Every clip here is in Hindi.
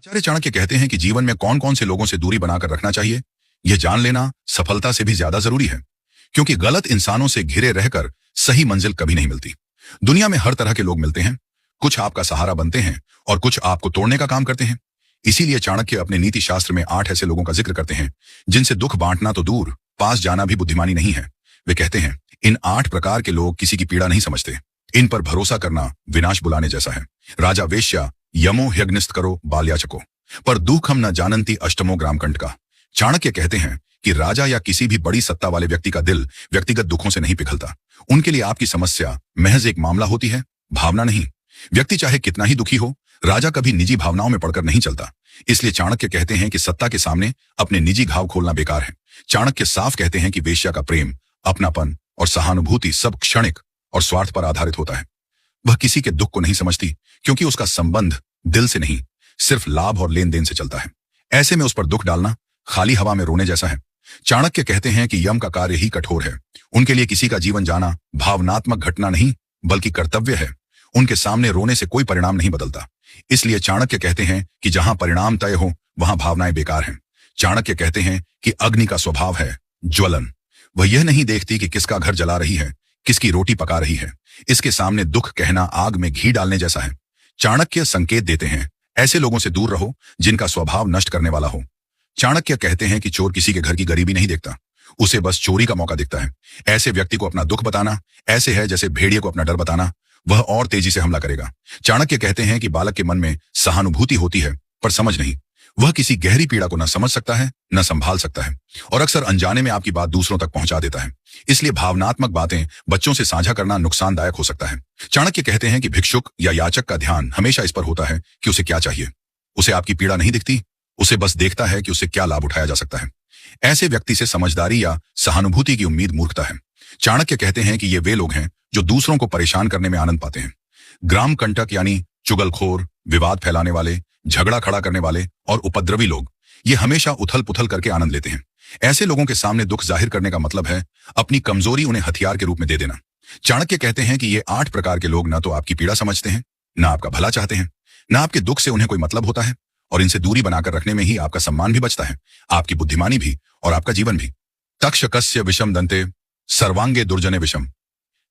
आचार्य चाणक्य कहते हैं कि जीवन में कौन कौन से लोगों से दूरी बनाकर रखना चाहिए, यह जान लेना सफलता से भी ज्यादा जरूरी है। क्योंकि गलत इंसानों से घिरे रहकर सही मंजिल कभी नहीं मिलती। दुनिया में हर तरह के लोग मिलते हैं, कुछ आपका सहारा बनते हैं और कुछ आपको तोड़ने का काम करते हैं। इसीलिए चाणक्य अपने नीति शास्त्र में 8 ऐसे लोगों का जिक्र करते हैं जिनसे दुख बांटना तो दूर, पास जाना भी बुद्धिमानी नहीं है। वे कहते हैं, इन 8 प्रकार के लोग किसी की पीड़ा नहीं समझते। इन पर भरोसा करना विनाश बुलाने जैसा है। राजा वेश्या, यमो ह्यग्निस्त करो बाल्याचको, पर दुखम न जानंती अष्टमो ग्रामकंठ का। चाणक्य कहते हैं कि राजा या किसी भी बड़ी सत्ता वाले व्यक्ति का दिल व्यक्तिगत दुखों से नहीं पिघलता। उनके लिए आपकी समस्या महज एक मामला होती है, भावना नहीं। व्यक्ति चाहे कितना ही दुखी हो, राजा कभी निजी भावनाओं में पड़कर नहीं चलता। इसलिए चाणक्य कहते हैं कि सत्ता के सामने अपने निजी घाव खोलना बेकार है। चाणक्य साफ कहते हैं कि वेश्या का प्रेम, अपनापन और सहानुभूति सब क्षणिक और स्वार्थ पर आधारित होता है। वह किसी के दुख को नहीं समझती, क्योंकि उसका संबंध दिल से नहीं, सिर्फ लाभ और लेन देन से चलता है। ऐसे में उस पर दुख डालना खाली हवा में रोने जैसा है। चाणक्य कहते हैं कि यम का कार्य ही कठोर है। उनके लिए किसी का जीवन जाना भावनात्मक घटना नहीं, बल्कि कर्तव्य है। उनके सामने रोने से कोई परिणाम नहीं बदलता। इसलिए चाणक्य कहते हैं कि जहां परिणाम तय हो, वहां भावनाएं बेकार हैं। चाणक्य कहते हैं कि अग्नि का स्वभाव है ज्वलन। वह यह नहीं देखती कि किसका घर जला रही है, किसकी रोटी पका रही है। इसके सामने दुख कहना आग में घी डालने जैसा है। चाणक्य संकेत देते हैं, ऐसे लोगों से दूर रहो जिनका स्वभाव नष्ट करने वाला हो। चाणक्य कहते हैं कि चोर किसी के घर की गरीबी नहीं देखता, उसे बस चोरी का मौका दिखता है। ऐसे व्यक्ति को अपना दुख बताना ऐसे है जैसे भेड़िए को अपना डर बताना, वह और तेजी से हमला करेगा। चाणक्य कहते हैं कि बालक के मन में सहानुभूति होती है, पर समझ नहीं। वह किसी गहरी पीड़ा को न समझ सकता है, न संभाल सकता है, और अक्सर अनजाने में आपकी बात दूसरों तक पहुंचा देता है। इसलिए भावनात्मक बातें बच्चों से साझा करना नुकसानदायक हो सकता है। चाणक्य कहते हैं कि भिक्षुक या याचक का ध्यान हमेशा इस पर होता है कि उसे क्या चाहिए। उसे आपकी पीड़ा नहीं दिखती, उसे बस देखता है कि उससे क्या लाभ उठाया जा सकता है। ऐसे व्यक्ति से समझदारी या सहानुभूति की उम्मीद मूर्खता है। चाणक्य कहते हैं कि ये वे लोग हैं जो दूसरों को परेशान करने में आनंद पाते हैं। ग्राम कंटक यानी चुगलखोर, विवाद फैलाने वाले, झगड़ा खड़ा करने वाले और उपद्रवी लोग, ये हमेशा उथल पुथल करके आनंद लेते हैं। ऐसे लोगों के सामने दुख जाहिर करने का मतलब है अपनी कमजोरी उन्हें हथियार के रूप में दे देना। चाणक्य कहते हैं कि ये 8 प्रकार के लोग न तो आपकी पीड़ा समझते हैं, न आपका भला चाहते हैं, न आपके दुख से उन्हें कोई मतलब होता है, और इनसे दूरी बनाकर रखने में ही आपका सम्मान भी बचता है, आपकी बुद्धिमानी भी और आपका जीवन भी। तक्षकस्य विषम दंते सर्वांगे दुर्जने विषम।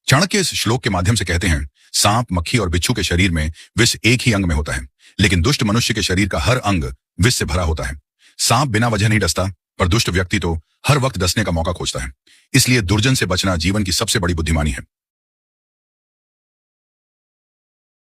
चाणक्य इस श्लोक के माध्यम से कहते हैं, सांप, मक्खी और बिच्छू के शरीर में विष एक ही अंग में होता है, लेकिन दुष्ट मनुष्य के शरीर का हर अंग विष से भरा होता है। सांप बिना वजह नहीं डसता, पर दुष्ट व्यक्ति तो हर वक्त डसने का मौका खोजता है। इसलिए दुर्जन से बचना जीवन की सबसे बड़ी बुद्धिमानी है।